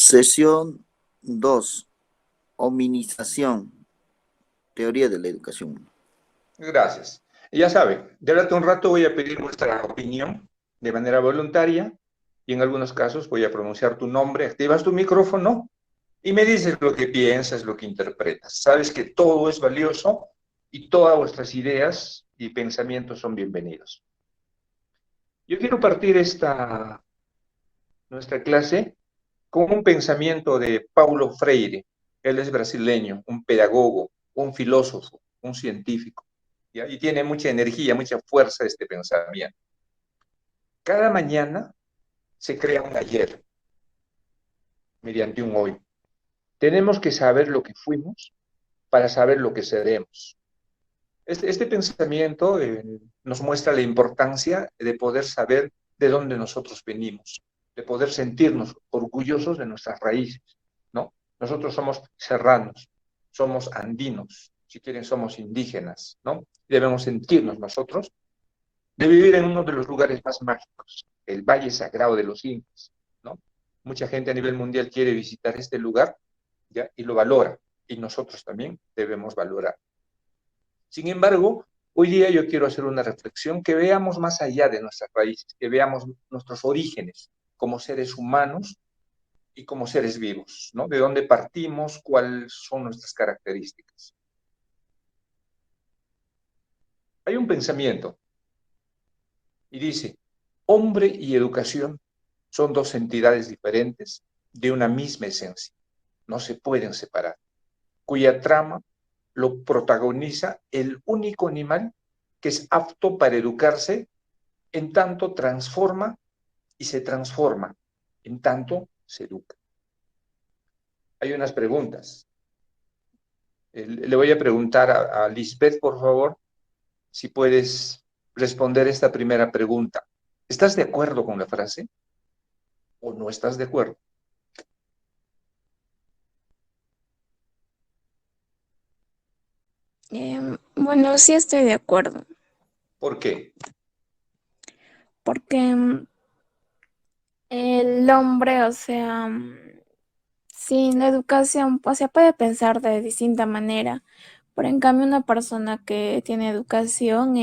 Sesión 2. Hominización. Teoría de la educación. Gracias. Y ya sabe, de rato a un rato voy a pedir vuestra opinión de manera voluntaria y en algunos casos voy a pronunciar tu nombre, activas tu micrófono y me dices lo que piensas, lo que interpretas. Sabes que todo es valioso y todas vuestras ideas y pensamientos son bienvenidos. Yo quiero partir nuestra clase con un pensamiento de Paulo Freire. Él es brasileño, un pedagogo, un filósofo, un científico, ¿ya? Y tiene mucha energía, mucha fuerza este pensamiento. Cada mañana se crea un ayer mediante un hoy. Tenemos que saber lo que fuimos para saber lo que seremos. Este pensamiento nos muestra la importancia de poder saber de dónde nosotros venimos, de poder sentirnos orgullosos de nuestras raíces, ¿no? Nosotros somos serranos, somos andinos, si quieren somos indígenas, ¿no? Debemos sentirnos nosotros de vivir en uno de los lugares más mágicos, el Valle Sagrado de los Incas, ¿no? Mucha gente a nivel mundial quiere visitar este lugar, ¿ya? Y lo valora, y nosotros también debemos valorar. Sin embargo, hoy día yo quiero hacer una reflexión que veamos más allá de nuestras raíces, que veamos nuestros orígenes como seres humanos y como seres vivos, ¿no? De dónde partimos, cuáles son nuestras características. Hay un pensamiento y dice, hombre y educación son dos entidades diferentes de una misma esencia, no se pueden separar, cuya trama lo protagoniza el único animal que es apto para educarse en tanto transforma y se transforma, en tanto se educa. Hay unas preguntas. Le voy a preguntar a Lisbeth, por favor, si puedes responder esta primera pregunta. ¿Estás de acuerdo con la frase o no estás de acuerdo? Bueno, sí estoy de acuerdo, ¿Por qué? porque el hombre, o sea, sin la educación, o sea, puede pensar de distinta manera, pero en cambio una persona que tiene educación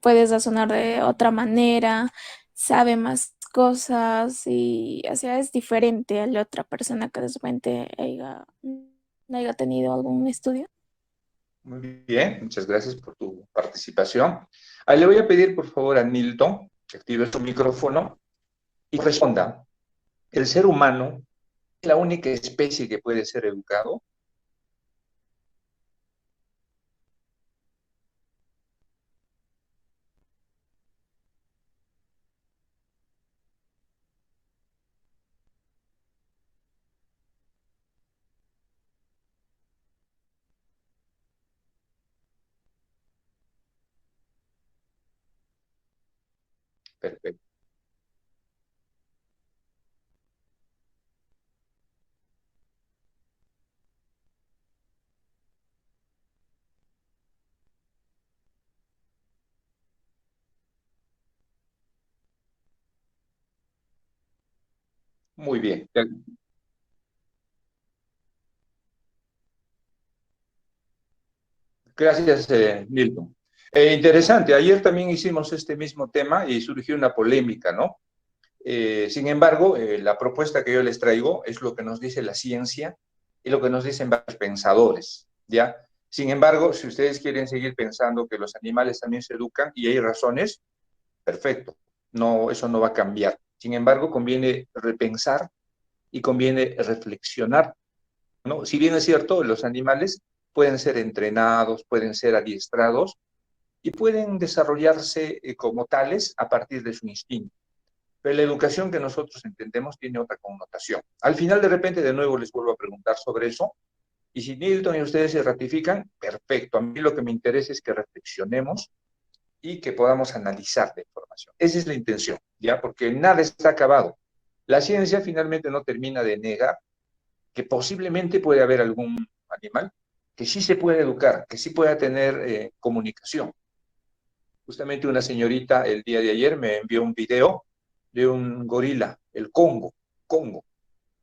puede razonar de otra manera, sabe más cosas y, o sea, es diferente a la otra persona que de repente no haya tenido algún estudio. Muy bien, muchas gracias por tu participación. Ahí le voy a pedir, por favor, a Milton que active su micrófono y responda. ¿El ser humano es la única especie que puede ser educado? Perfecto. Muy bien. Gracias, Milton. Interesante, ayer también hicimos este mismo tema y surgió una polémica, ¿no? Sin embargo, la propuesta que yo les traigo es lo que nos dice la ciencia y lo que nos dicen varios pensadores, ¿ya? Sin embargo, si ustedes quieren seguir pensando que los animales también se educan y hay razones, perfecto, no, eso no va a cambiar. Sin embargo, conviene repensar y conviene reflexionar, ¿no? Si bien es cierto, los animales pueden ser entrenados, pueden ser adiestrados y pueden desarrollarse como tales a partir de su instinto. Pero la educación que nosotros entendemos tiene otra connotación. Al final, de repente, de nuevo les vuelvo a preguntar sobre eso. Y si Newton y ustedes se ratifican, perfecto. A mí lo que me interesa es que reflexionemos y que podamos analizar la información. Esa es la intención, ¿ya? Porque nada está acabado. La ciencia finalmente no termina de negar que posiblemente puede haber algún animal que sí se puede educar, que sí pueda tener comunicación. Justamente una señorita el día de ayer me envió un video de un gorila, el Congo, Congo.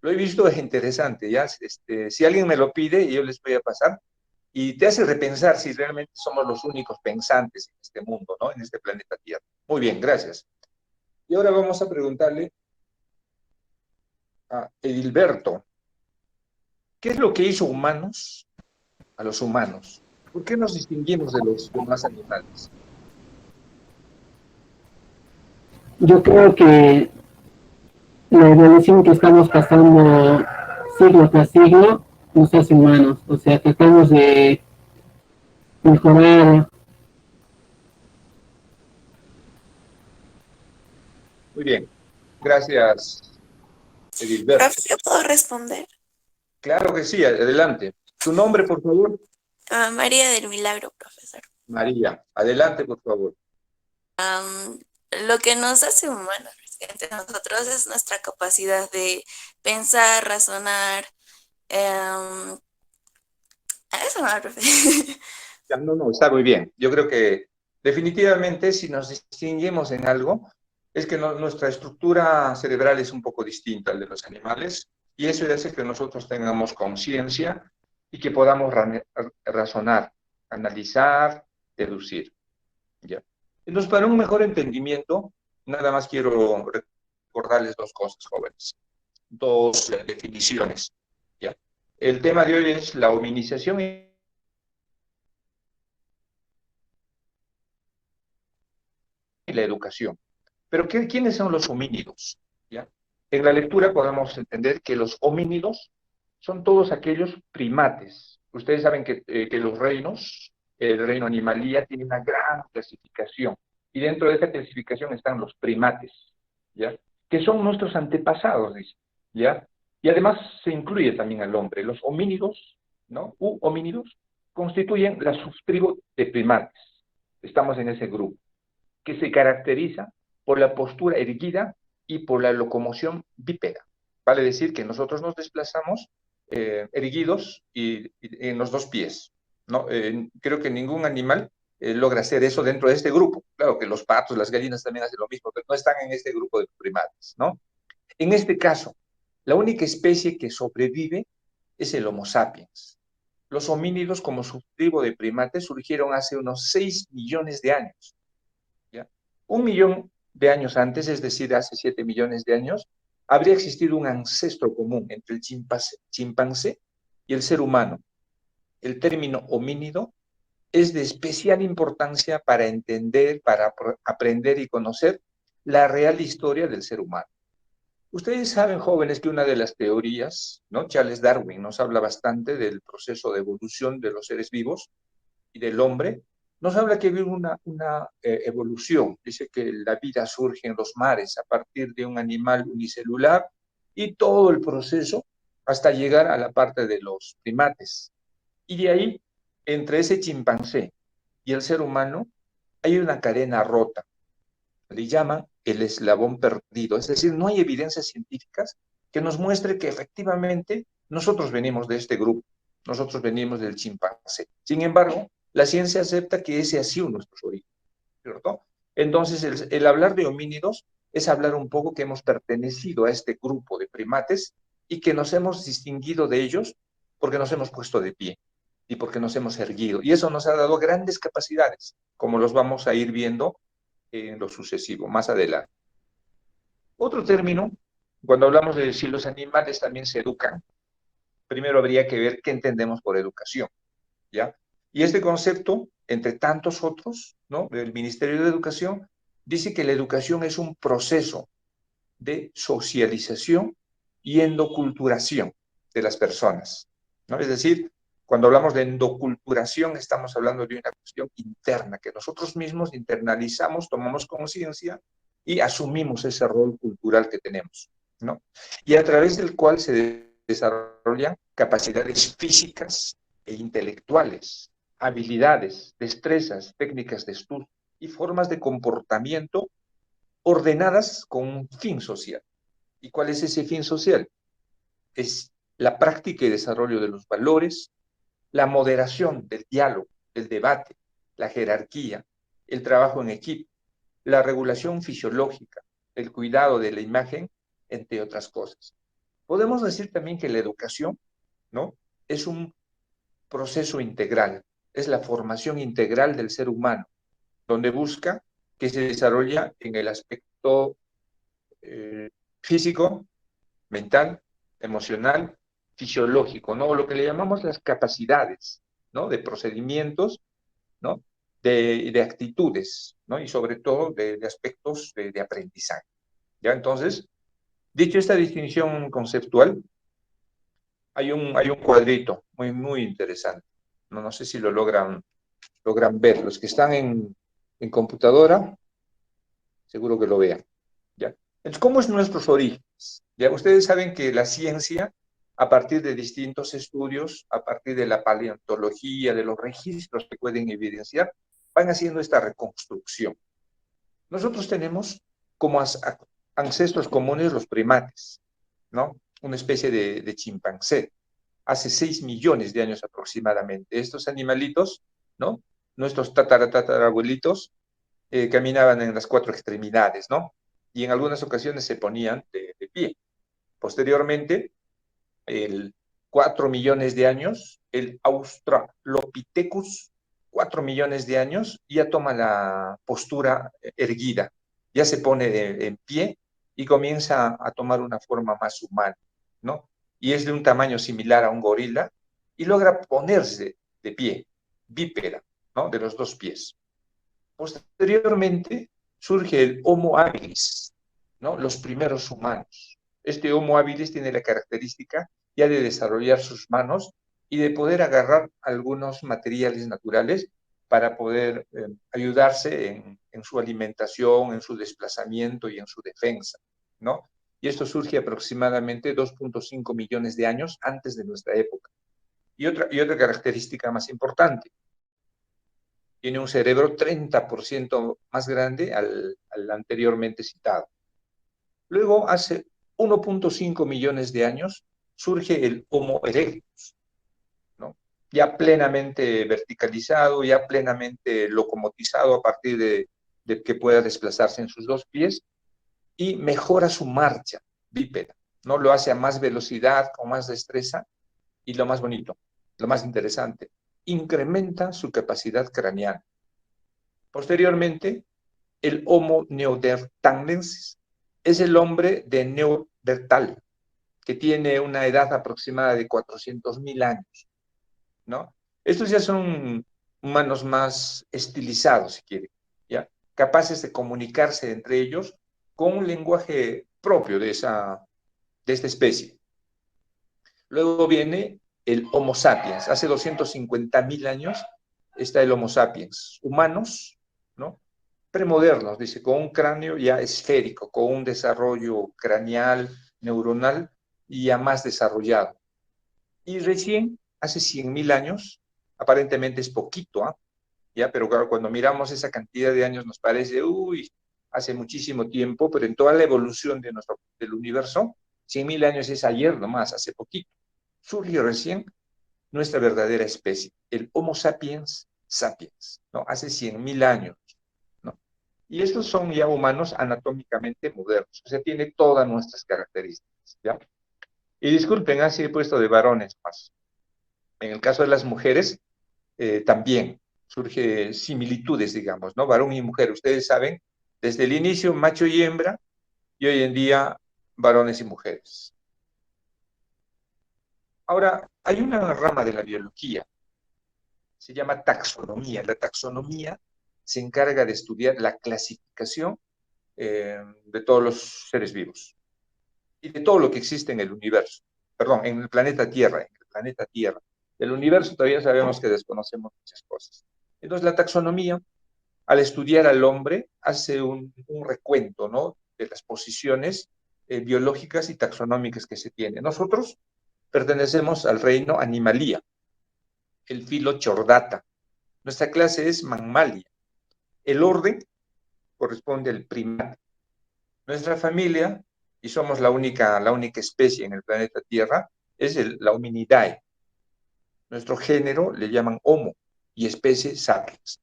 Lo he visto, es interesante, ¿ya? Si alguien me lo pide, yo les voy a pasar, y te hace repensar si realmente somos los únicos pensantes en este mundo, ¿no? En este planeta Tierra. Muy bien, gracias. Y ahora vamos a preguntarle a Edilberto, ¿qué es lo que hizo humanos a los humanos? ¿Por qué nos distinguimos de los demás animales? Yo creo que la evolución que estamos pasando siglo tras siglo nos hace humanos, o sea, tratamos de mejorar. Muy bien, gracias, Edilberto. Profe, ¿yo puedo responder? Claro que sí, adelante. ¿Tu nombre, por favor? María del Milagro, profesor. María, adelante, por favor. Lo que nos hace humanos entre nosotros es nuestra capacidad de pensar, razonar. Eso no, profe. Ya, no, no, está muy bien. Yo creo que definitivamente si nos distinguimos en algo, es que nuestra estructura cerebral es un poco distinta al de los animales y eso hace que nosotros tengamos conciencia y que podamos razonar, analizar, deducir. ¿Ya? Entonces, para un mejor entendimiento, nada más quiero recordarles dos cosas, jóvenes, dos definiciones. ¿Ya? El tema de hoy es la hominización y la educación. Pero ¿quiénes son los homínidos? ¿Ya? En la lectura podemos entender que los homínidos son todos aquellos primates. Ustedes saben que los reinos, el reino animalía, tiene una gran clasificación. Y dentro de esa clasificación están los primates, ¿ya? Que son nuestros antepasados, dice, ¿ya? Y además se incluye también al hombre. Los homínidos, ¿no? Homínidos, constituyen la subtribu de primates. Estamos en ese grupo, que se caracteriza por la postura erguida y por la locomoción bípeda. Vale decir que nosotros nos desplazamos erguidos y en los dos pies, ¿no? Creo que ningún animal logra hacer eso dentro de este grupo. Claro que los patos, las gallinas también hacen lo mismo, pero no están en este grupo de primates, ¿no? En este caso, la única especie que sobrevive es el Homo sapiens. Los homínidos como subtribu de primates surgieron hace unos 6 millones de años. ¿Ya? 1 millón de años antes, es decir, hace 7 millones de años, habría existido un ancestro común entre el chimpancé y el ser humano. El término homínido es de especial importancia para entender, para aprender y conocer la real historia del ser humano. Ustedes saben, jóvenes, que una de las teorías, ¿no? Charles Darwin nos habla bastante del proceso de evolución de los seres vivos y del hombre, nos habla que vive una evolución. Dice que la vida surge en los mares a partir de un animal unicelular y todo el proceso hasta llegar a la parte de los primates. Y de ahí, entre ese chimpancé y el ser humano, hay una cadena rota. Le llaman el eslabón perdido. Es decir, no hay evidencias científicas que nos muestre que efectivamente nosotros venimos de este grupo. Nosotros venimos del chimpancé. Sin embargo, la ciencia acepta que ese ha sido nuestro origen, ¿cierto? Entonces, el hablar de homínidos es hablar un poco que hemos pertenecido a este grupo de primates y que nos hemos distinguido de ellos porque nos hemos puesto de pie y porque nos hemos erguido. Y eso nos ha dado grandes capacidades, como los vamos a ir viendo en lo sucesivo, más adelante. Otro término, cuando hablamos de si los animales también se educan, primero habría que ver qué entendemos por educación, ¿ya? Y este concepto, entre tantos otros, ¿no? El Ministerio de Educación dice que la educación es un proceso de socialización y endoculturación de las personas, ¿no? Es decir, cuando hablamos de endoculturación, estamos hablando de una cuestión interna, que nosotros mismos internalizamos, tomamos conciencia y asumimos ese rol cultural que tenemos, ¿no? Y a través del cual se desarrollan capacidades físicas e intelectuales, habilidades, destrezas, técnicas de estudio y formas de comportamiento ordenadas con un fin social. ¿Y cuál es ese fin social? Es la práctica y desarrollo de los valores, la moderación del diálogo, del debate, la jerarquía, el trabajo en equipo, la regulación fisiológica, el cuidado de la imagen, entre otras cosas. Podemos decir también que la educación, ¿no?, es un proceso integral, es la formación integral del ser humano, donde busca que se desarrolla en el aspecto físico, mental, emocional, fisiológico, ¿no? Lo que le llamamos las capacidades, ¿no?, de procedimientos, ¿no?, de actitudes, ¿no?, y sobre todo de aspectos de aprendizaje. ¿Ya? Entonces, dicho esta distinción conceptual, hay un cuadrito muy interesante. No sé si lo logran ver. Los que están en computadora, seguro que lo vean. ¿Ya? Entonces, ¿cómo es nuestros orígenes? ¿Ya? Ustedes saben que la ciencia, a partir de distintos estudios, a partir de la paleontología, de los registros que pueden evidenciar, van haciendo esta reconstrucción. Nosotros tenemos como ancestros comunes los primates, ¿no? Una especie de chimpancé, hace 6 millones de años aproximadamente. Estos animalitos, ¿no?, nuestros tatarabuelitos, caminaban en las 4 extremidades, ¿no? Y en algunas ocasiones se ponían de pie. Posteriormente, 4 millones de años, el Australopithecus, 4 millones de años, ya toma la postura erguida, ya se pone en pie y comienza a tomar una forma más humana, ¿no? Y es de un tamaño similar a un gorila y logra ponerse de pie, bípeda, ¿no?, de los 2 pies. Posteriormente surge el Homo habilis, ¿no?, los primeros humanos. Este Homo habilis tiene la característica ya de desarrollar sus manos y de poder agarrar algunos materiales naturales para poder ayudarse en su alimentación, en su desplazamiento y en su defensa, ¿no? Y esto surge aproximadamente 2.5 millones de años antes de nuestra época. Y otra característica más importante, tiene un cerebro 30% más grande al anteriormente citado. Luego, hace 1.5 millones de años, surge el Homo erectus, ¿no?, ya plenamente verticalizado, ya plenamente locomotizado a partir de que pueda desplazarse en sus 2 pies, y mejora su marcha bípeda, ¿no? Lo hace a más velocidad, con más destreza, y lo más bonito, lo más interesante, incrementa su capacidad craneana. Posteriormente, el Homo neanderthalensis es el hombre de Neandertal, que tiene una edad aproximada de 400.000 años, ¿no? Estos ya son humanos más estilizados, si quieren, ¿ya?, capaces de comunicarse entre ellos con un lenguaje propio de esta especie. Luego viene el Homo sapiens. Hace 250.000 años está el Homo sapiens. Humanos, ¿no?, premodernos, dice, con un cráneo ya esférico, con un desarrollo craneal, neuronal y ya más desarrollado. Y recién, hace 100.000 años, aparentemente es poquito, ¿ah? ¿Ya? Pero claro, cuando miramos esa cantidad de años nos parece, uy, hace muchísimo tiempo, pero en toda la evolución del universo, 100.000 años es ayer nomás, hace poquito. Surgió recién nuestra verdadera especie, el Homo sapiens sapiens, ¿no? Hace 100.000 años, ¿no? Y estos son ya humanos anatómicamente modernos, o sea, tiene todas nuestras características, ¿ya? Y disculpen, así he puesto de varones más. En el caso de las mujeres, también surge similitudes, digamos, ¿no? Varón y mujer, ustedes saben, desde el inicio macho y hembra, y hoy en día varones y mujeres. Ahora, hay una rama de la biología, se llama taxonomía. La taxonomía se encarga de estudiar la clasificación de todos los seres vivos y de todo lo que existe en el universo, perdón, en el planeta Tierra, Del universo todavía sabemos que desconocemos muchas cosas. Entonces, la taxonomía, al estudiar al hombre, hace un recuento, ¿no?, de las posiciones biológicas y taxonómicas que se tienen. Nosotros pertenecemos al reino Animalia, el filo Chordata. Nuestra clase es Mammalia. El orden corresponde al primate. Nuestra familia, y somos la única especie en el planeta Tierra, es la Hominidae. Nuestro género le llaman Homo y especie Sapiens.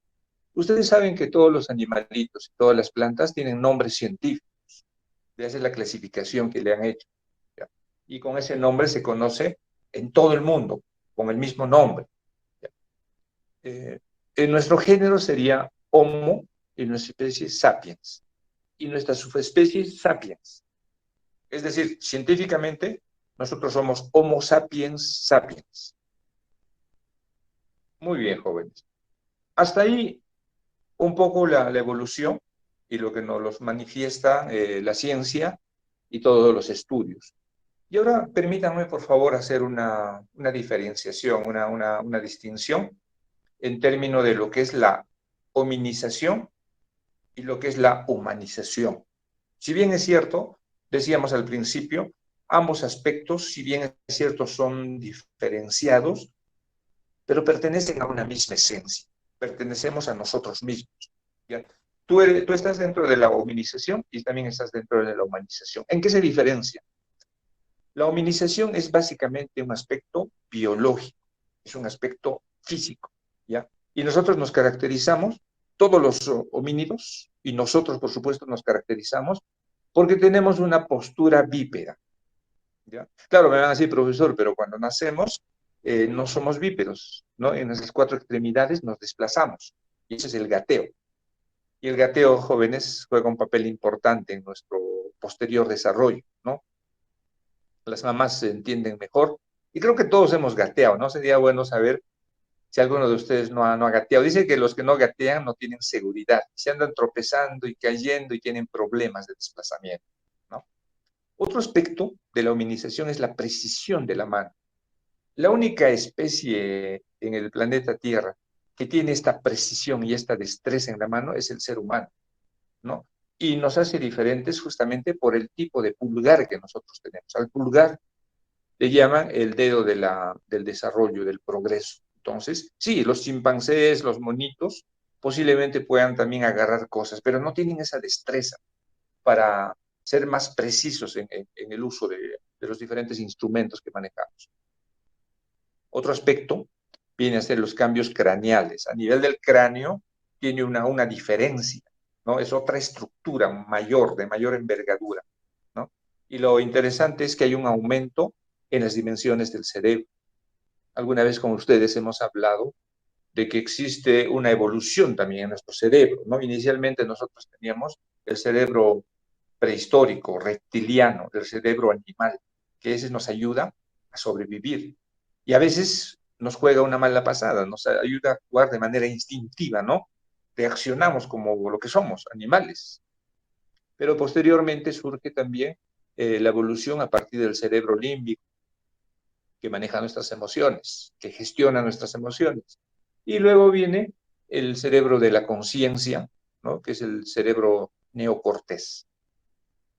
Ustedes saben que todos los animalitos y todas las plantas tienen nombres científicos. Esa es la clasificación que le han hecho, ¿ya? y con ese nombre se conoce en todo el mundo, con el mismo nombre. En nuestro género sería Homo, y nuestra especie Sapiens, y nuestra subespecie Sapiens. Es decir, científicamente, nosotros somos Homo sapiens sapiens. Muy bien, jóvenes. Hasta ahí un poco la evolución y lo que nos los manifiesta la ciencia y todos los estudios. Y ahora permítanme, por favor, hacer una diferenciación, una distinción en términos de lo que es la hominización y lo que es la humanización. Si bien es cierto, decíamos al principio, ambos aspectos, si bien es cierto, son diferenciados, pero pertenecen a una misma esencia, pertenecemos a nosotros mismos. ¿Ya? Tú estás dentro de la hominización y también estás dentro de la humanización. ¿En qué se diferencia? La hominización es básicamente un aspecto biológico, es un aspecto físico, ¿ya? Y nosotros nos caracterizamos, todos los homínidos, y nosotros, por supuesto, nos caracterizamos porque tenemos una postura bípeda, ¿ya? Claro, me van a decir, profesor, pero cuando nacemos no somos bípedos, ¿no? En esas 4 extremidades nos desplazamos, y ese es el gateo. Y el gateo, jóvenes, juega un papel importante en nuestro posterior desarrollo, ¿no? Las mamás se entienden mejor, y creo que todos hemos gateado, ¿no? Sería bueno saber si alguno de ustedes no ha gateado. Dice que los que no gatean no tienen seguridad, se andan tropezando y cayendo y tienen problemas de desplazamiento, ¿no? Otro aspecto de la hominización es la precisión de la mano. La única especie en el planeta Tierra que tiene esta precisión y esta destreza en la mano es el ser humano, ¿no? Y nos hace diferentes justamente por el tipo de pulgar que nosotros tenemos. Al pulgar le llaman el dedo del desarrollo, del progreso. Entonces, sí, los chimpancés, los monitos, posiblemente puedan también agarrar cosas, pero no tienen esa destreza para ser más precisos en el uso de los diferentes instrumentos que manejamos. Otro aspecto viene a ser los cambios craneales. A nivel del cráneo tiene una diferencia, ¿no? Es otra estructura mayor, de mayor envergadura, ¿no? Y lo interesante es que hay un aumento en las dimensiones del cerebro. Alguna vez con ustedes hemos hablado de que existe una evolución también en nuestro cerebro, ¿no? Inicialmente nosotros teníamos el cerebro prehistórico, reptiliano, el cerebro animal, que ese nos ayuda a sobrevivir. Y a veces nos juega una mala pasada, nos ayuda a actuar de manera instintiva, ¿no? Reaccionamos como lo que somos, animales. Pero posteriormente surge también la evolución a partir del cerebro límbico, que maneja nuestras emociones, que gestiona nuestras emociones. Y luego viene el cerebro de la conciencia, ¿no? Que es el cerebro neocortés.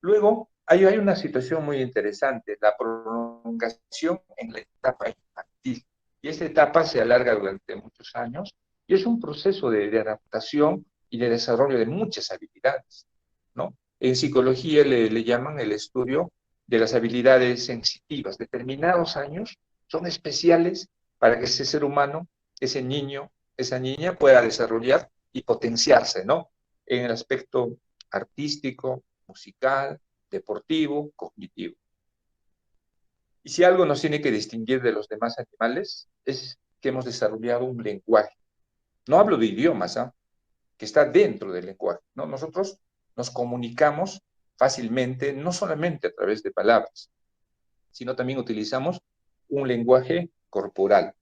Luego, hay una situación muy interesante, la prolongación en la etapa infantil. Y esta etapa se alarga durante muchos años y es un proceso de adaptación y de desarrollo de muchas habilidades, ¿no? En psicología le llaman el estudio de las habilidades sensitivas. Determinados años son especiales para que ese ser humano, ese niño, esa niña pueda desarrollar y potenciarse, ¿no? En el aspecto artístico, musical, deportivo, cognitivo. Y si algo nos tiene que distinguir de los demás animales, es que hemos desarrollado un lenguaje. No hablo de idiomas, ¿eh? Que está dentro del lenguaje, ¿no? Nosotros nos comunicamos fácilmente, no solamente a través de palabras, sino también utilizamos un lenguaje corporal.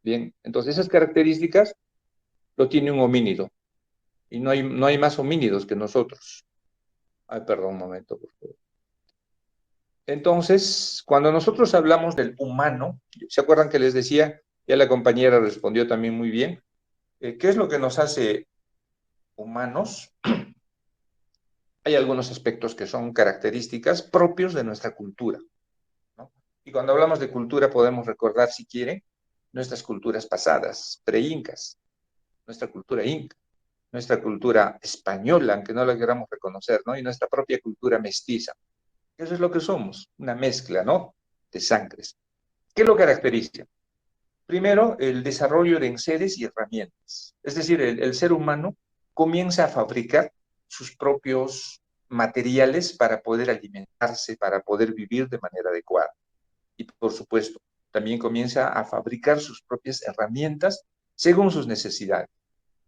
Bien, entonces esas características lo tiene un homínido, y no hay más homínidos que nosotros. Ay, perdón, un momento, por favor. Entonces, cuando nosotros hablamos del humano, ¿se acuerdan que les decía? Ya la compañera respondió también muy bien. ¿Qué es lo que nos hace humanos? Hay algunos aspectos que son características propios de nuestra cultura, ¿no? Y cuando hablamos de cultura podemos recordar, si quieren, nuestras culturas pasadas, pre-incas, nuestra cultura inca, nuestra cultura española, aunque no la queramos reconocer, ¿no? Y nuestra propia cultura mestiza. Eso es lo que somos, una mezcla, ¿no? De sangres. ¿Qué lo caracteriza? Primero, el desarrollo de enseres y herramientas. Es decir, el ser humano comienza a fabricar sus propios materiales para poder alimentarse, para poder vivir de manera adecuada. Y por supuesto, también comienza a fabricar sus propias herramientas según sus necesidades,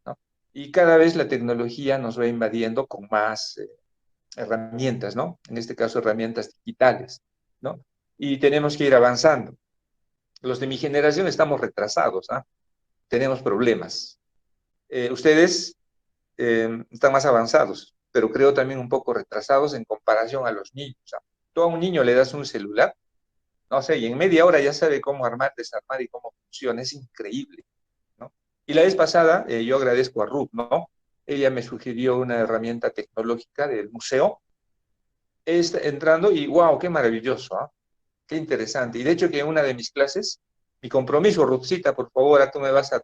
¿no? Y cada vez la tecnología nos va invadiendo con más herramientas, ¿no? En este caso, herramientas digitales, ¿no? Y tenemos que ir avanzando. Los de mi generación estamos retrasados, ¿ah? Tenemos problemas. Ustedes están más avanzados, pero creo también un poco retrasados en comparación a los niños. ¿Ah? Tú a un niño le das un celular, no sé, y en media hora ya sabe cómo armar, desarmar y cómo funciona. Es increíble, ¿no? Y la vez pasada, yo agradezco a Ruth, ¿no? Ella me sugirió una herramienta tecnológica del museo, entrando y wow, qué maravilloso, ¿ah? Qué interesante. Y de hecho que en una de mis clases, mi compromiso, Ruthcita, por favor, tú me vas a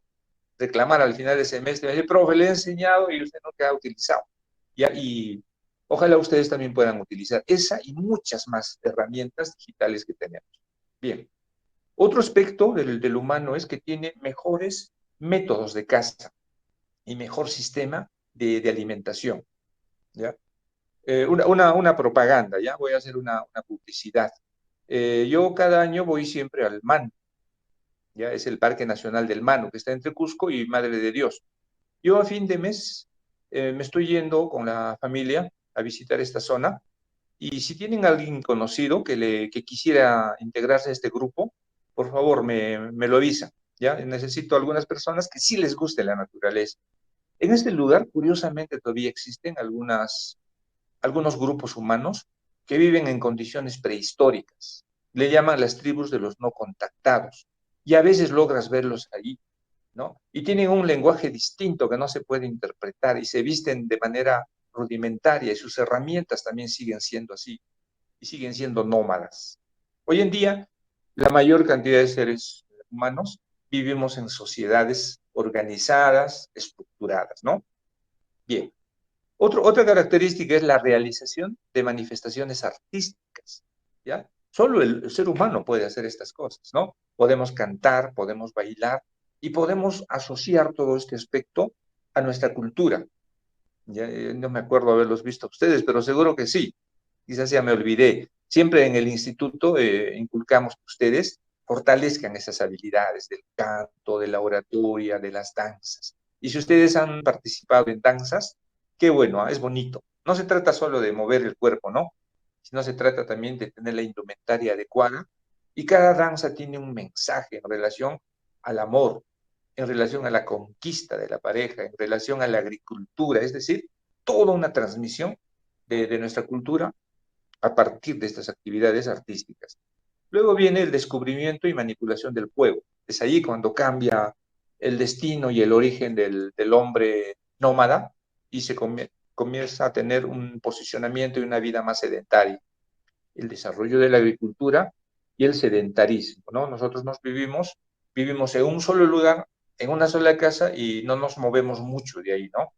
reclamar al final de semestre, me dice, profe, le he enseñado y usted no que ha utilizado. ¿Ya? Y ojalá ustedes también puedan utilizar esa y muchas más herramientas digitales que tenemos. Bien. Otro aspecto del humano es que tiene mejores métodos de caza y mejor sistema de alimentación, ¿ya? Una propaganda, ¿ya? Voy a hacer una publicidad. Yo cada año voy siempre al Manu, ¿ya? Es el Parque Nacional del Manu, que está entre Cusco y Madre de Dios. Yo a fin de mes me estoy yendo con la familia a visitar esta zona y si tienen alguien conocido que quisiera integrarse a este grupo, por favor me lo avisa, ¿ya? Necesito algunas personas que sí les guste la naturaleza. En este lugar, curiosamente, todavía existen algunos grupos humanos que viven en condiciones prehistóricas. Le llaman las tribus de los no contactados. Y a veces logras verlos allí, ¿no? Y tienen un lenguaje distinto que no se puede interpretar y se visten de manera rudimentaria y sus herramientas también siguen siendo así y siguen siendo nómadas. Hoy en día, la mayor cantidad de seres humanos vivimos en sociedades organizadas, estructuradas, ¿no? Bien. Otra característica es la realización de manifestaciones artísticas, ¿ya? Solo el ser humano puede hacer estas cosas, ¿no? Podemos cantar, podemos bailar y podemos asociar todo este aspecto a nuestra cultura. Ya, no me acuerdo haberlos visto a ustedes, pero seguro que sí. Quizás ya me olvidé. Siempre en el instituto inculcamos que ustedes fortalezcan esas habilidades del canto, de la oratoria, de las danzas. Y si ustedes han participado en danzas, qué bueno, es bonito. No se trata solo de mover el cuerpo, ¿no? Sino se trata también de tener la indumentaria adecuada. Y cada danza tiene un mensaje en relación al amor, en relación a la conquista de la pareja, en relación a la agricultura, es decir, toda una transmisión de nuestra cultura a partir de estas actividades artísticas. Luego viene el descubrimiento y manipulación del fuego. Es ahí cuando cambia el destino y el origen del hombre nómada y se comienza a tener un posicionamiento y una vida más sedentaria. El desarrollo de la agricultura y el sedentarismo, ¿no? Nosotros vivimos en un solo lugar, en una sola casa y no nos movemos mucho de ahí, ¿no?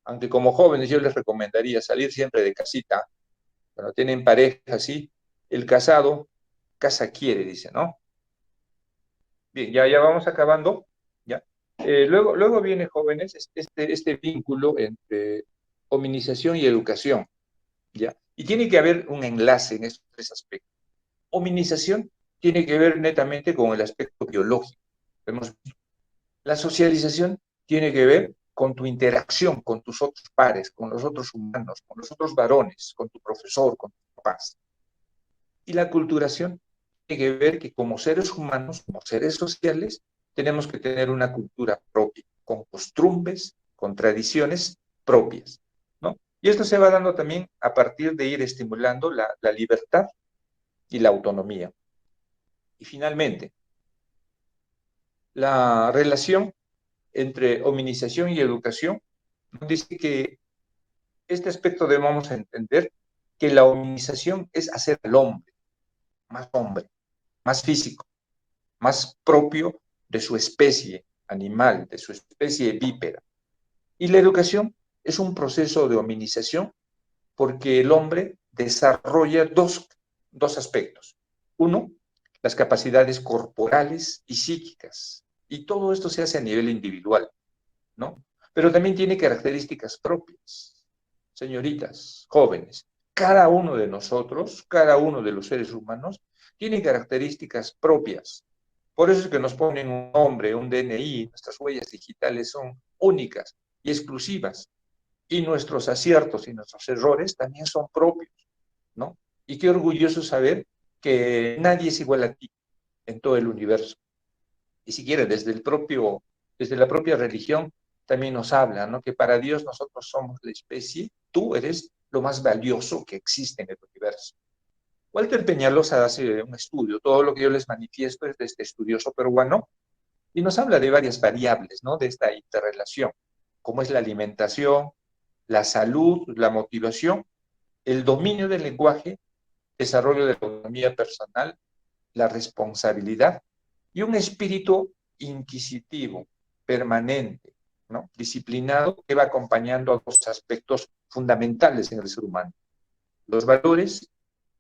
Aunque como jóvenes yo les recomendaría salir siempre de casita. Cuando tienen pareja así, el casado, casa quiere, dice, ¿no? Bien, ya vamos acabando, ¿ya? Luego viene, jóvenes, este vínculo entre hominización y educación, ¿ya? Y tiene que haber un enlace en estos tres aspectos. Hominización tiene que ver netamente con el aspecto biológico. La socialización tiene que ver con tu interacción con tus otros pares, con los otros humanos, con los otros varones, con tu profesor, con tus papás. Y la culturación tiene que ver que como seres humanos, como seres sociales, tenemos que tener una cultura propia, con costumbres, con tradiciones propias, ¿no? Y esto se va dando también a partir de ir estimulando la libertad y la autonomía. Y finalmente, la relación entre hominización y educación nos dice que este aspecto debemos entender que la hominización es hacer al hombre, más físico, más propio de su especie animal, de su especie bípeda. Y la educación es un proceso de hominización porque el hombre desarrolla dos aspectos. Uno, las capacidades corporales y psíquicas. Y todo esto se hace a nivel individual, ¿no? Pero también tiene características propias. señoritas, jóvenes, cada uno de nosotros, cada uno de los seres humanos, tiene características propias. Por eso es que nos ponen un nombre, un DNI, nuestras huellas digitales son únicas y exclusivas. Y nuestros aciertos y nuestros errores también son propios, ¿no? Y qué orgulloso saber que nadie es igual a ti en todo el universo. Y si quiere, desde la propia religión también nos habla, ¿no? Que para Dios nosotros somos la especie, tú eres lo más valioso que existe en el universo. Walter Peñalosa hace un estudio, todo lo que yo les manifiesto es de este estudioso peruano, y nos habla de varias variables, ¿no? De esta interrelación, como es la alimentación, la salud, la motivación, el dominio del lenguaje, desarrollo de la autonomía personal, la responsabilidad y un espíritu inquisitivo, permanente, ¿no? Disciplinado, que va acompañando a dos aspectos fundamentales en el ser humano, los valores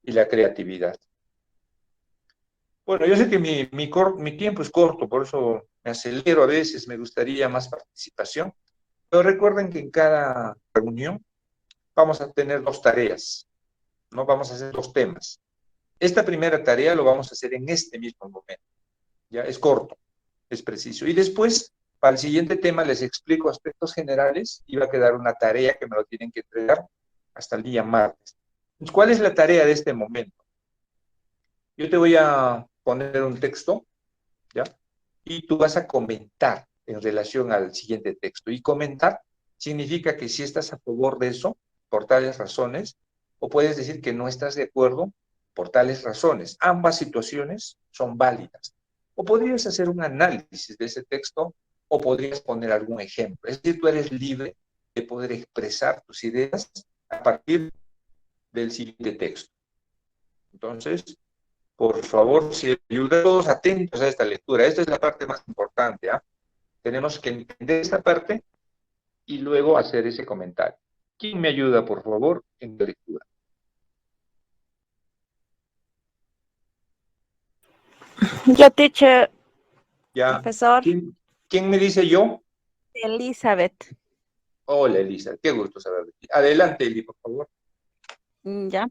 y la creatividad. Bueno, yo sé que mi tiempo es corto, por eso me acelero a veces, me gustaría más participación, pero recuerden que en cada reunión vamos a tener dos tareas, ¿no? Vamos a hacer dos temas. Esta primera tarea lo vamos a hacer en este mismo momento, ¿ya? Es corto, es preciso. Y después, para el siguiente tema, les explico aspectos generales y va a quedar una tarea que me lo tienen que entregar hasta el día martes. Entonces, ¿cuál es la tarea de este momento? Yo te voy a poner un texto, ¿ya? Y tú vas a comentar en relación al siguiente texto. Y comentar significa que si estás a favor de eso, por tales razones, o puedes decir que no estás de acuerdo por tales razones. Ambas situaciones son válidas. O podrías hacer un análisis de ese texto, o podrías poner algún ejemplo. Es decir, tú eres libre de poder expresar tus ideas a partir del siguiente texto. Entonces, por favor, si ayudan todos atentos a esta lectura. Esta es la parte más importante, ¿ah? Tenemos que entender esta parte y luego hacer ese comentario. ¿Quién me ayuda, por favor, en la lectura? Yo, teacher, Ya. profesor ¿Quién me dice yo? Elizabeth. Hola, Elisa. Qué gusto saber de ti. Adelante, Eli, por favor. Ya.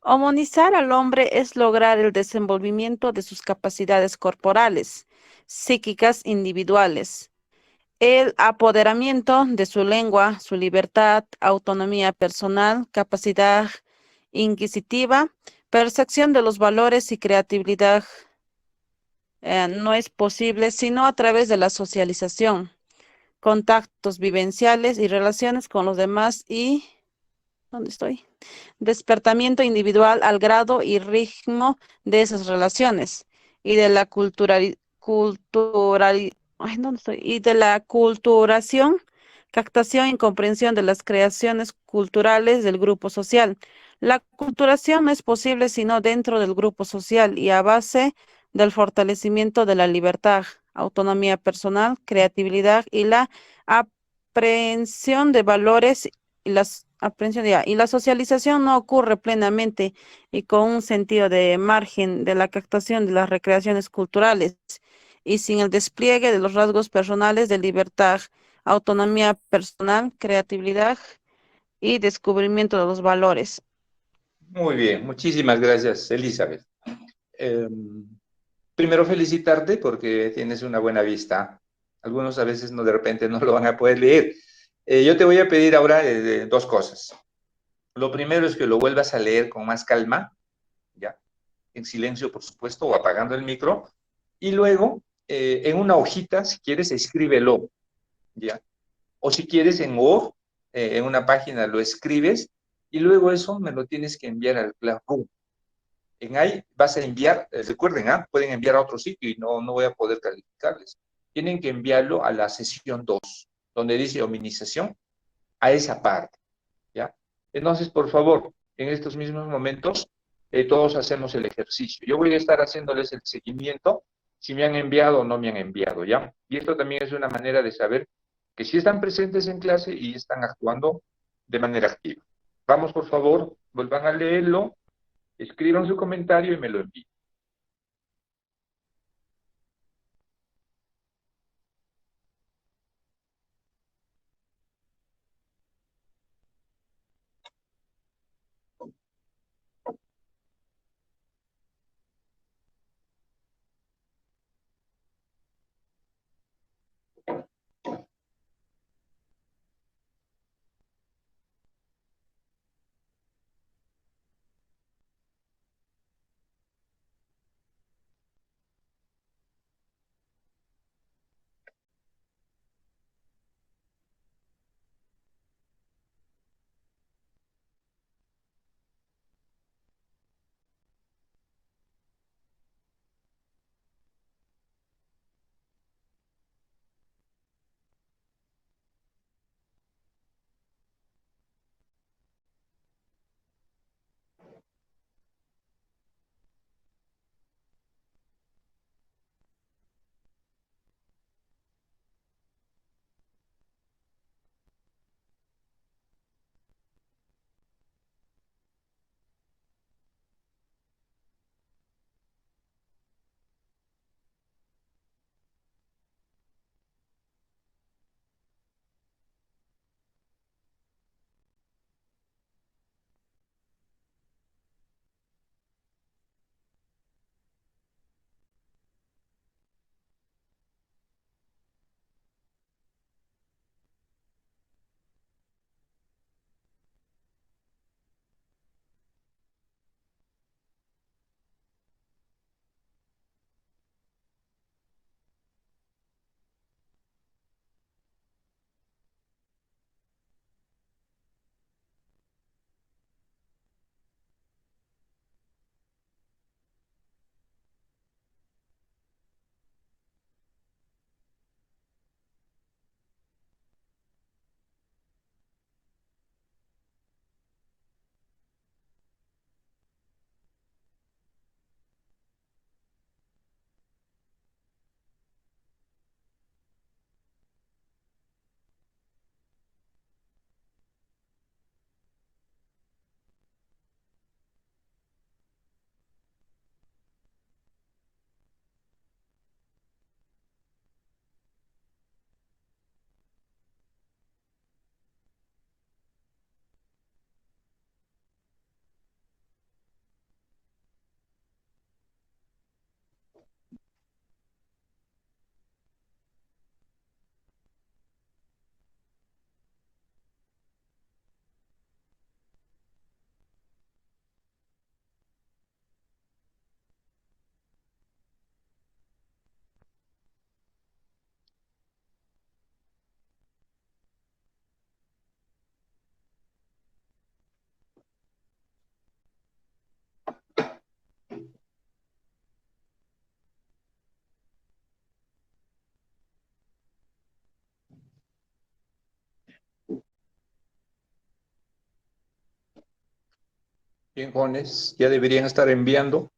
Humanizar al hombre es lograr el desenvolvimiento de sus capacidades corporales, psíquicas individuales, el apoderamiento de su lengua, su libertad, autonomía personal, capacidad inquisitiva, percepción de los valores y creatividad. No es posible sino a través de la socialización, contactos vivenciales y relaciones con los demás y, ¿dónde estoy? Despertamiento individual al grado y ritmo de esas relaciones y de la ay, ¿dónde estoy? Y de la culturación, captación y comprensión de las creaciones culturales del grupo social. La culturación no es posible sino dentro del grupo social y a base del fortalecimiento de la libertad, autonomía personal, creatividad y la aprehensión de valores y y la socialización no ocurre plenamente y con un sentido de margen de la captación de las recreaciones culturales y sin el despliegue de los rasgos personales de libertad, autonomía personal, creatividad y descubrimiento de los valores. Muy bien. Muchísimas gracias, Elizabeth. Primero felicitarte porque tienes una buena vista. Algunos a veces no, de repente no lo van a poder leer. Yo te voy a pedir ahora dos cosas. Lo primero es que lo vuelvas a leer con más calma, ¿ya? En silencio, por supuesto, o apagando el micro. Y luego, en una hojita, si quieres, escríbelo, ¿ya? O si quieres, en Word, en una página lo escribes, y luego eso me lo tienes que enviar al Classroom. En ahí vas a enviar, recuerden, pueden enviar a otro sitio y no voy a poder calificarles. Tienen que enviarlo a la sesión 2, donde dice hominización, a esa parte, ¿ya? Entonces, por favor, en estos mismos momentos, todos hacemos el ejercicio. Yo voy a estar haciéndoles el seguimiento, si me han enviado o no me han enviado, ¿ya? Y esto también es una manera de saber que sí están presentes en clase y están actuando de manera activa. Vamos, por favor, vuelvan a leerlo, escriban su comentario y me lo envíen. Bien, jóvenes, ya deberían estar enviando.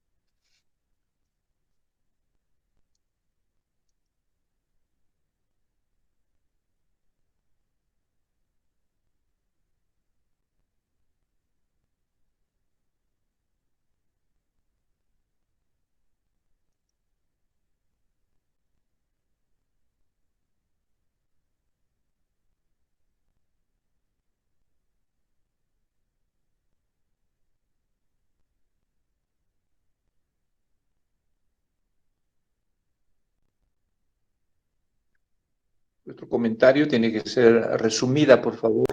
Vuestro comentario tiene que ser resumida, por favor.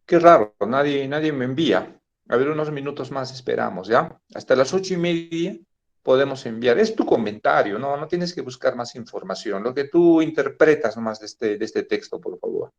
Qué raro, nadie me envía. A ver, unos minutos más esperamos, ¿ya? Hasta las 8:30 podemos enviar. Es tu comentario, no tienes que buscar más información. Lo que tú interpretas nomás de este texto, por favor.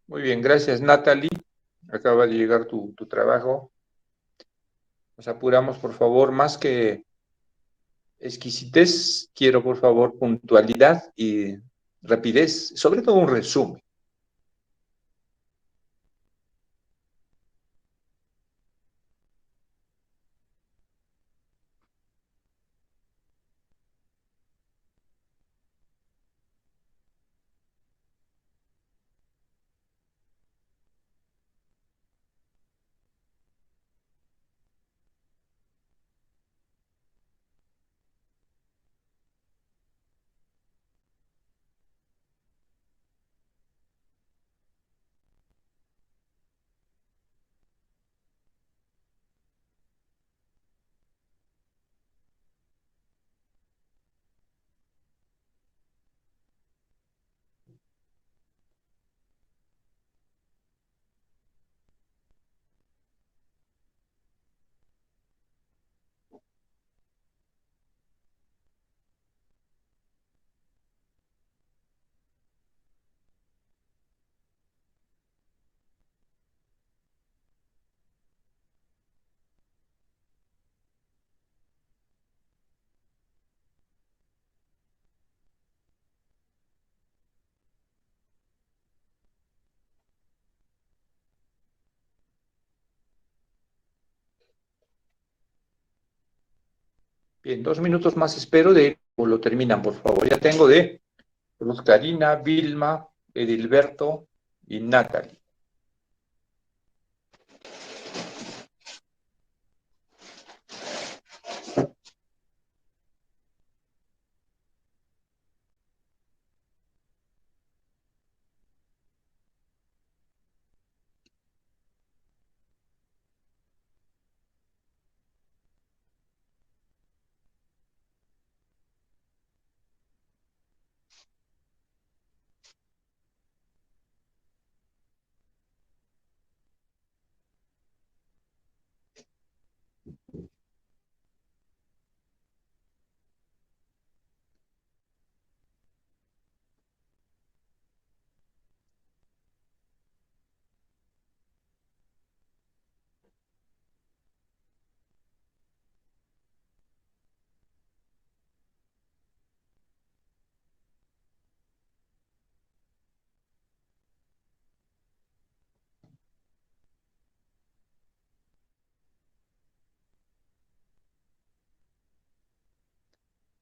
Muy bien, gracias, Natalie. Acaba de llegar tu trabajo. Nos apuramos, por favor, más que exquisitez, quiero, por favor, puntualidad y rapidez, sobre todo un resumen. Bien, 2 minutos más espero de o lo terminan, por favor. Ya tengo de Luz Karina, Vilma, Edilberto y Natalie.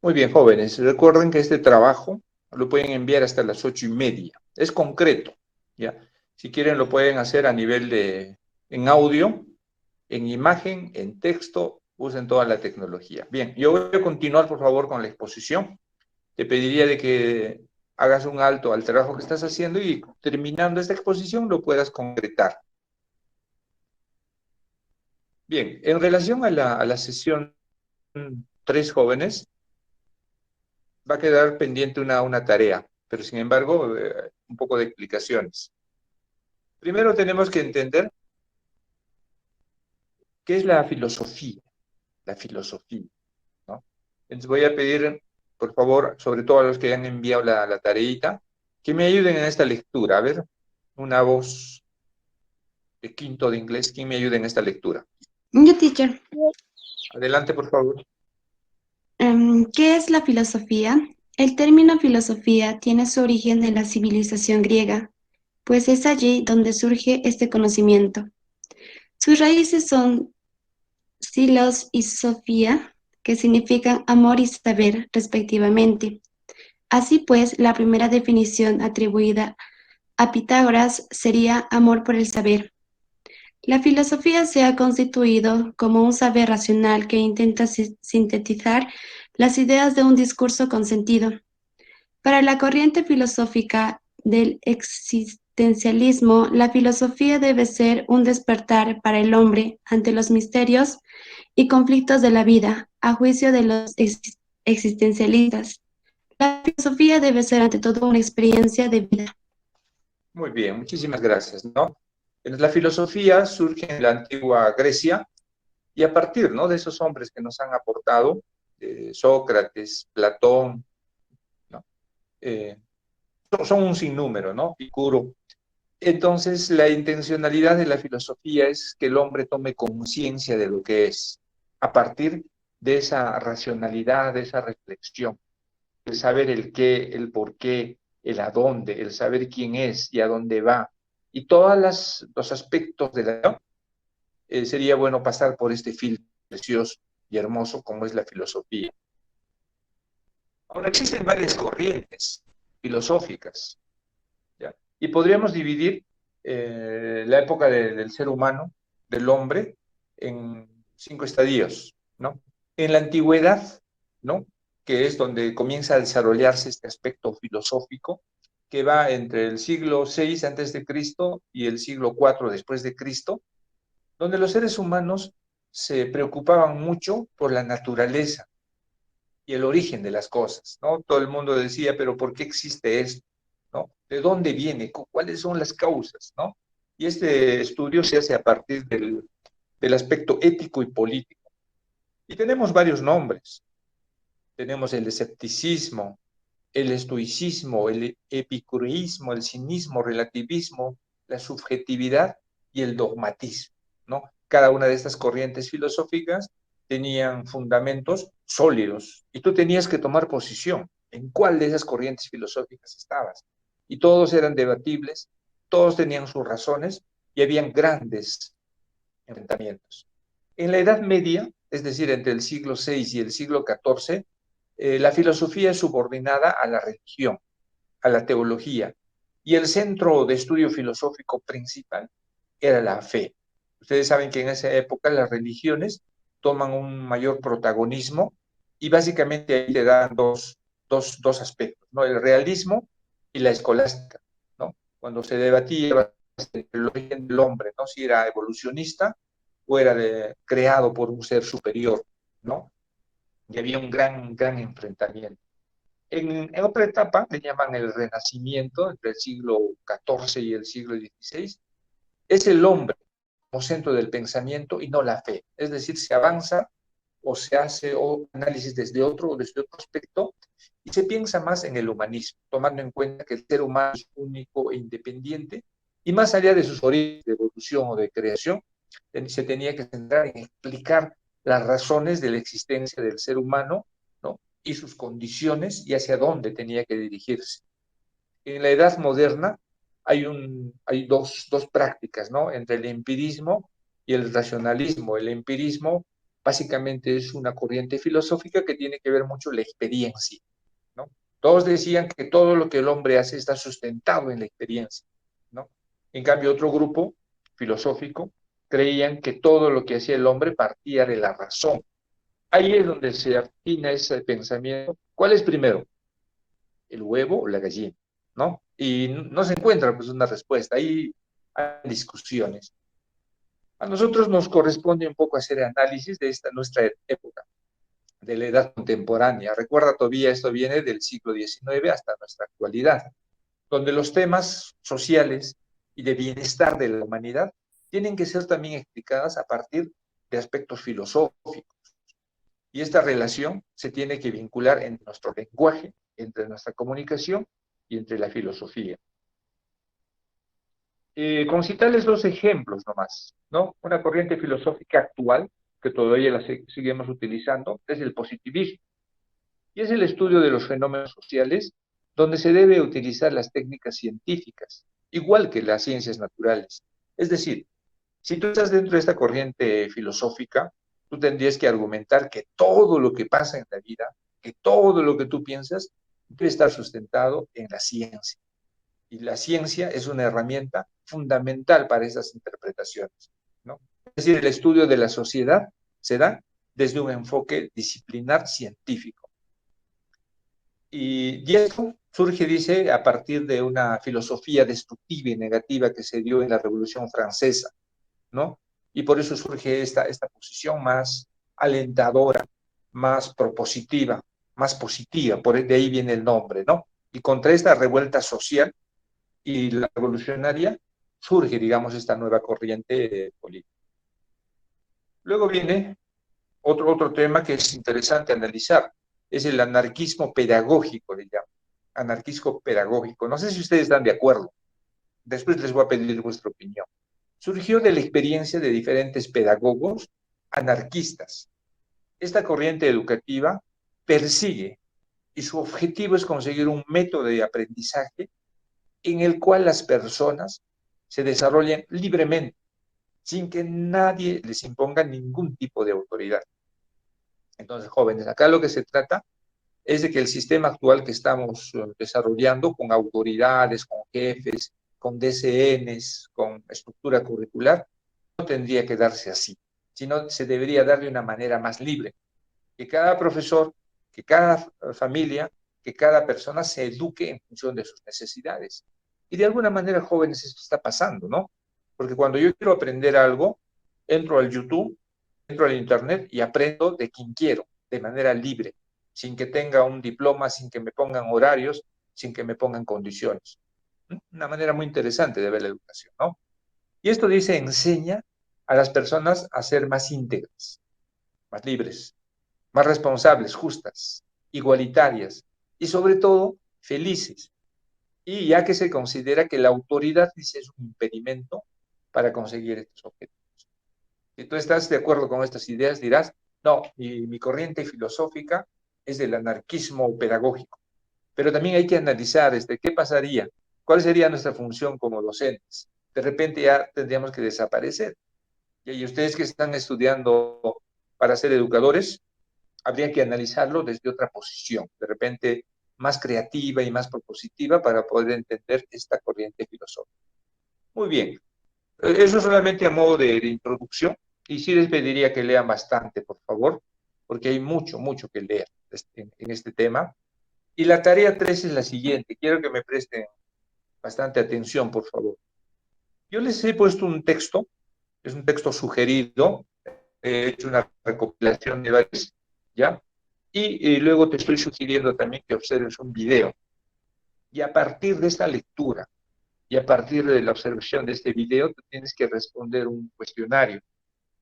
Muy bien, jóvenes. Recuerden que este trabajo lo pueden enviar hasta las 8:30. Es concreto, ¿ya? Si quieren lo pueden hacer a nivel en audio, en imagen, en texto, usen toda la tecnología. Bien, yo voy a continuar, por favor, con la exposición. Te pediría de que hagas un alto al trabajo que estás haciendo y terminando esta exposición lo puedas concretar. Bien, en relación a la sesión 3 jóvenes, va a quedar pendiente una tarea, pero sin embargo, un poco de explicaciones. Primero tenemos que entender qué es la filosofía, ¿no? Entonces voy a pedir, por favor, sobre todo a los que han enviado la tareita, que me ayuden en esta lectura. A ver, una voz de quinto de inglés, ¿quién me ayuda en esta lectura? Yo, teacher. Adelante, por favor. ¿Qué es la filosofía? El término filosofía tiene su origen en la civilización griega, pues es allí donde surge este conocimiento. Sus raíces son philos y sofía, que significan amor y saber, respectivamente. Así pues, la primera definición atribuida a Pitágoras sería amor por el saber. La filosofía se ha constituido como un saber racional que intenta sintetizar las ideas de un discurso con sentido. Para la corriente filosófica del existencialismo, la filosofía debe ser un despertar para el hombre ante los misterios y conflictos de la vida, a juicio de los existencialistas. La filosofía debe ser ante todo una experiencia de vida. Muy bien, muchísimas gracias, ¿no? Entonces, la filosofía surge en la antigua Grecia y a partir, ¿no?, de esos hombres que nos han aportado, Sócrates, Platón, ¿no? Son un sinnúmero, ¿no? Epicuro. Entonces, la intencionalidad de la filosofía es que el hombre tome conciencia de lo que es, a partir de esa racionalidad, de esa reflexión, el saber el qué, el por qué, el a dónde, el saber quién es y a dónde va. Y todos los aspectos de la sería bueno pasar por este filtro precioso y hermoso como es la filosofía. Ahora, existen varias corrientes filosóficas, ¿ya? Y podríamos dividir la época del ser humano, del hombre, en 5 estadios, ¿no? En la antigüedad, ¿no?, que es donde comienza a desarrollarse este aspecto filosófico, que va entre el siglo VI antes de Cristo y el siglo IV después de Cristo, donde los seres humanos se preocupaban mucho por la naturaleza y el origen de las cosas, ¿no? Todo el mundo decía, pero ¿por qué existe esto? ¿No? ¿De dónde viene? ¿Cuáles son las causas? ¿No? Y este estudio se hace a partir del aspecto ético y político. Y tenemos varios nombres. Tenemos el escepticismo, el estoicismo, el epicureísmo, el cinismo, relativismo, la subjetividad y el dogmatismo, ¿no? Cada una de estas corrientes filosóficas tenían fundamentos sólidos y tú tenías que tomar posición en cuál de esas corrientes filosóficas estabas. Y todos eran debatibles, todos tenían sus razones y habían grandes enfrentamientos. En la Edad Media es decir, entre el siglo VI y el siglo XIV, la filosofía es subordinada a la religión, a la teología, y el centro de estudio filosófico principal era la fe. Ustedes saben que en esa época las religiones toman un mayor protagonismo y básicamente ahí le dan dos aspectos, ¿no? El realismo y la escolástica, ¿no? Cuando se debatía el origen del hombre, ¿no? Si era evolucionista o era creado por un ser superior, ¿no? Y había un gran enfrentamiento. En otra etapa, le llaman el Renacimiento, entre el siglo XIV y el siglo XVI, es el hombre como centro del pensamiento y no la fe. Es decir, se avanza o se hace análisis desde otro aspecto y se piensa más en el humanismo, tomando en cuenta que el ser humano es único e independiente y más allá de sus orígenes de evolución o de creación, se tenía que centrar en explicar las razones de la existencia del ser humano, ¿no? Y sus condiciones y hacia dónde tenía que dirigirse. En la edad moderna hay dos prácticas, ¿no? Entre el empirismo y el racionalismo. El empirismo básicamente es una corriente filosófica que tiene que ver mucho la experiencia, ¿no? Todos decían que todo lo que el hombre hace está sustentado en la experiencia, ¿no? En cambio, otro grupo filosófico creían que todo lo que hacía el hombre partía de la razón. Ahí es donde se afina ese pensamiento. ¿Cuál es primero? ¿El huevo o la gallina? ¿No? Y no se encuentra pues una respuesta. Ahí hay discusiones. A nosotros nos corresponde un poco hacer análisis de nuestra época, de la edad contemporánea. Recuerda, todavía esto viene del siglo XIX hasta nuestra actualidad, donde los temas sociales y de bienestar de la humanidad tienen que ser también explicadas a partir de aspectos filosóficos. Y esta relación se tiene que vincular en nuestro lenguaje, entre nuestra comunicación y entre la filosofía. Con citarles dos ejemplos nomás, ¿no? Una corriente filosófica actual, que todavía la seguimos utilizando, es el positivismo. Y es el estudio de los fenómenos sociales donde se debe utilizar las técnicas científicas, igual que las ciencias naturales. Es decir, si tú estás dentro de esta corriente filosófica, tú tendrías que argumentar que todo lo que pasa en la vida, que todo lo que tú piensas, debe estar sustentado en la ciencia. Y la ciencia es una herramienta fundamental para esas interpretaciones, ¿no? Es decir, el estudio de la sociedad se da desde un enfoque disciplinar científico. Y esto surge, dice, a partir de una filosofía destructiva y negativa que se dio en la Revolución Francesa, ¿no? Y por eso surge esta posición más alentadora, más propositiva, más positiva, de ahí viene el nombre, ¿no? Y contra esta revuelta social y la revolucionaria surge, digamos, esta nueva corriente política. Luego viene otro tema que es interesante analizar, es el anarquismo pedagógico, digamos, anarquismo pedagógico. No sé si ustedes están de acuerdo. Después les voy a pedir vuestra opinión. Surgió de la experiencia de diferentes pedagogos anarquistas. Esta corriente educativa persigue y su objetivo es conseguir un método de aprendizaje en el cual las personas se desarrollen libremente, sin que nadie les imponga ningún tipo de autoridad. Entonces, jóvenes, acá lo que se trata es de que el sistema actual que estamos desarrollando con autoridades, con jefes, con DCNs, con estructura curricular, no tendría que darse así, sino se debería dar de una manera más libre. Que cada profesor, que cada familia, que cada persona se eduque en función de sus necesidades. Y de alguna manera, jóvenes, esto está pasando, ¿no? Porque cuando yo quiero aprender algo, entro al YouTube, entro al Internet y aprendo de quien quiero, de manera libre, sin que tenga un diploma, sin que me pongan horarios, sin que me pongan condiciones. Una manera muy interesante de ver la educación, ¿no? Y esto dice, enseña a las personas a ser más íntegras, más libres, más responsables, justas, igualitarias y sobre todo felices. Y ya que se considera que la autoridad dice, es un impedimento para conseguir estos objetivos. Si tú estás de acuerdo con estas ideas, dirás, no, mi corriente filosófica es del anarquismo pedagógico. Pero también hay que analizar qué pasaría, cuál sería nuestra función como docentes. De repente ya tendríamos que desaparecer. Y ustedes que están estudiando para ser educadores, habría que analizarlo desde otra posición, de repente más creativa y más propositiva para poder entender esta corriente filosófica. Muy bien, eso solamente a modo de introducción, y sí les pediría que lean bastante, por favor, porque hay mucho, mucho que leer en este tema. Y la tarea 3 es la siguiente, quiero que me presten bastante atención, por favor. Yo les he puesto un texto, es un texto sugerido, he hecho una recopilación de varios, ¿ya? Y luego te estoy sugiriendo también que observes un video. Y a partir de esta lectura, y a partir de la observación de este video, tú tienes que responder un cuestionario.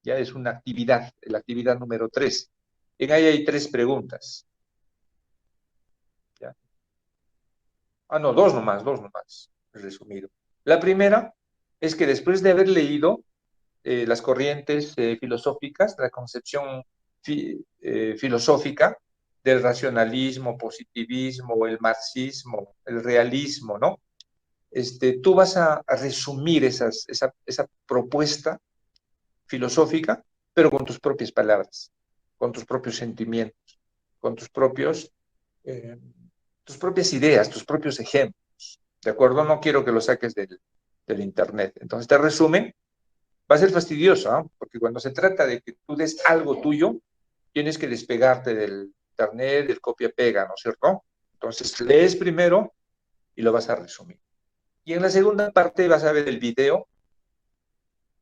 Ya es una actividad, la actividad número 3. En ahí hay 3 preguntas. ¿Ya? Ah, no, dos nomás, resumido. La primera es que después de haber leído las corrientes filosóficas, la concepción filosófica del racionalismo, positivismo, el marxismo, el realismo, ¿no? Tú vas a resumir esa propuesta filosófica, pero con tus propias palabras, con tus propios sentimientos, con tus propias ideas, tus propios ejemplos, ¿de acuerdo? No quiero que lo saques del internet. Entonces, este resumen va a ser fastidioso, ¿eh? Porque cuando se trata de que tú des algo tuyo, tienes que despegarte del internet, del copia-pega, ¿no es cierto? Entonces, lees primero y lo vas a resumir. Y en la segunda parte vas a ver el video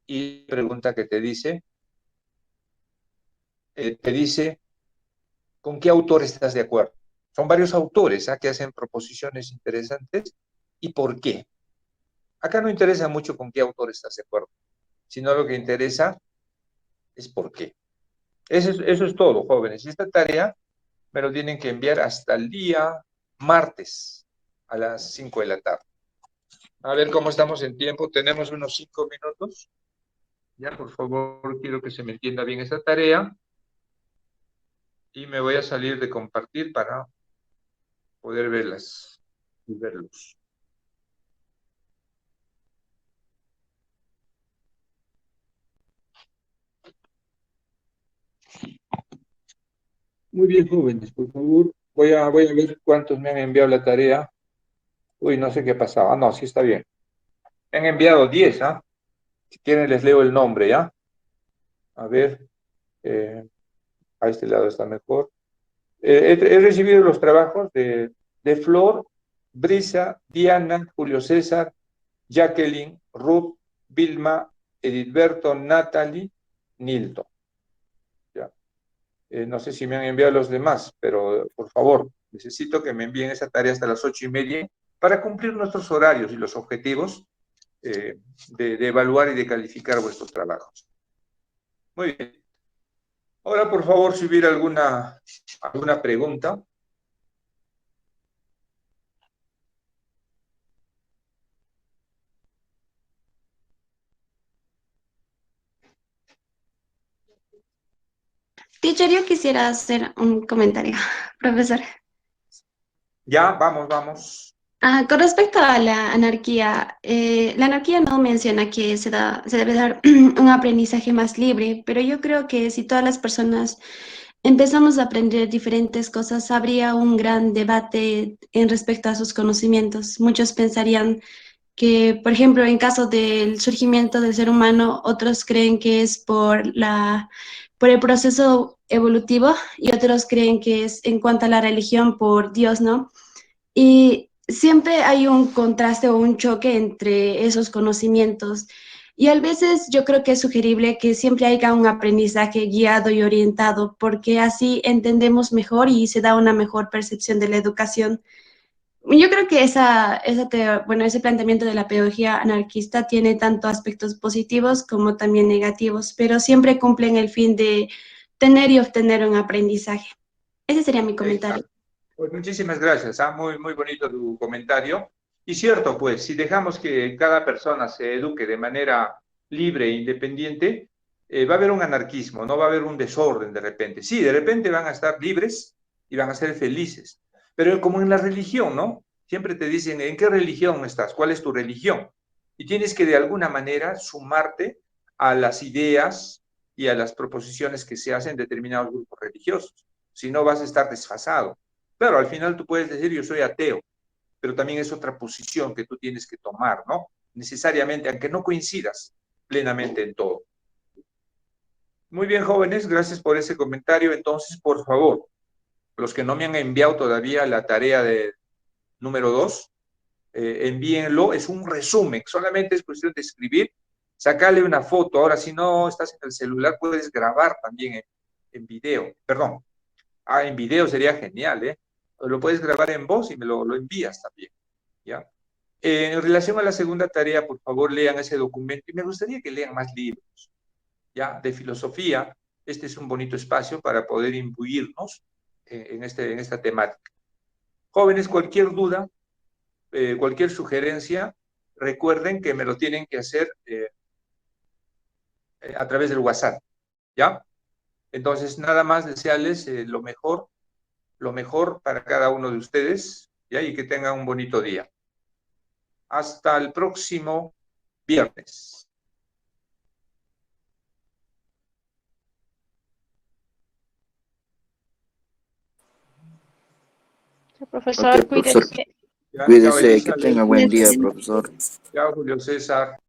y pregunta que te dice, ¿con qué autor estás de acuerdo? Son varios autores que hacen proposiciones interesantes y por qué. Acá no interesa mucho con qué autor estás de acuerdo, sino lo que interesa es por qué. Eso es todo, jóvenes. Y esta tarea me lo tienen que enviar hasta el día martes a las 5 de la tarde. A ver cómo estamos en tiempo. Tenemos unos 5 minutos. Ya, por favor, quiero que se me entienda bien esta tarea. Y me voy a salir de compartir para poder verlas y verlos. Muy bien, jóvenes, por favor. Voy a ver cuántos me han enviado la tarea. Uy, no sé qué pasaba. No, sí está bien. Me han enviado 10, ¿ah? Si quieren les leo el nombre, ¿ya? A ver, a este lado está mejor. He recibido los trabajos de Flor, Brisa, Diana, Julio César, Jacqueline, Ruth, Vilma, Edilberto, Natalie, Nilton. ¿Ya? No sé si me han enviado los demás, pero por favor, necesito que me envíen esa tarea hasta las 8:30 para cumplir nuestros horarios y los objetivos de evaluar y de calificar vuestros trabajos. Muy bien. Ahora, por favor, si hubiera alguna pregunta. Teacher, yo quisiera hacer un comentario, profesor. Ya, vamos. Con respecto a la anarquía no menciona que se debe dar un aprendizaje más libre, pero yo creo que si todas las personas empezamos a aprender diferentes cosas, habría un gran debate en respecto a sus conocimientos. Muchos pensarían que, por ejemplo, en caso del surgimiento del ser humano, otros creen que es por el proceso evolutivo y otros creen que es en cuanto a la religión por Dios, ¿no? Y siempre hay un contraste o un choque entre esos conocimientos. Y a veces yo creo que es sugerible que siempre haya un aprendizaje guiado y orientado, porque así entendemos mejor y se da una mejor percepción de la educación. Yo creo que ese planteamiento de la pedagogía anarquista tiene tanto aspectos positivos como también negativos, pero siempre cumplen el fin de tener y obtener un aprendizaje. Ese sería mi comentario. Pues muchísimas gracias, muy, muy bonito tu comentario. Y cierto, pues, si dejamos que cada persona se eduque de manera libre e independiente, va a haber un anarquismo, no va a haber un desorden de repente. Sí, de repente van a estar libres y van a ser felices, pero como en la religión, ¿no? Siempre te dicen, ¿en qué religión estás? ¿Cuál es tu religión? Y tienes que de alguna manera sumarte a las ideas y a las proposiciones que se hacen en determinados grupos religiosos. Si no, vas a estar desfasado. Claro, al final tú puedes decir yo soy ateo, pero también es otra posición que tú tienes que tomar, ¿no? Necesariamente, aunque no coincidas plenamente en todo. Muy bien, jóvenes, gracias por ese comentario. Entonces, por favor, los que no me han enviado todavía la tarea de número 2, envíenlo. Es un resumen, solamente es cuestión de escribir, sacarle una foto. Ahora, si no estás en el celular, puedes grabar también en video. Perdón, en video sería genial, ¿eh? Lo puedes grabar en voz y me lo envías también, ¿ya? En relación a la segunda tarea, por favor, lean ese documento y me gustaría que lean más libros, ¿ya? De filosofía. Este es un bonito espacio para poder imbuirnos en esta temática. Jóvenes, cualquier duda, cualquier sugerencia, recuerden que me lo tienen que hacer a través del WhatsApp, ¿ya? Entonces, nada más desearles lo mejor para cada uno de ustedes, ¿ya? Y que tengan un bonito día. Hasta el próximo viernes. Profesor, Ok, profesor. cuídese. Ya, chao, Cuídese, Elisa, que tenga buen día, Gracias. profesor. chao, Julio César.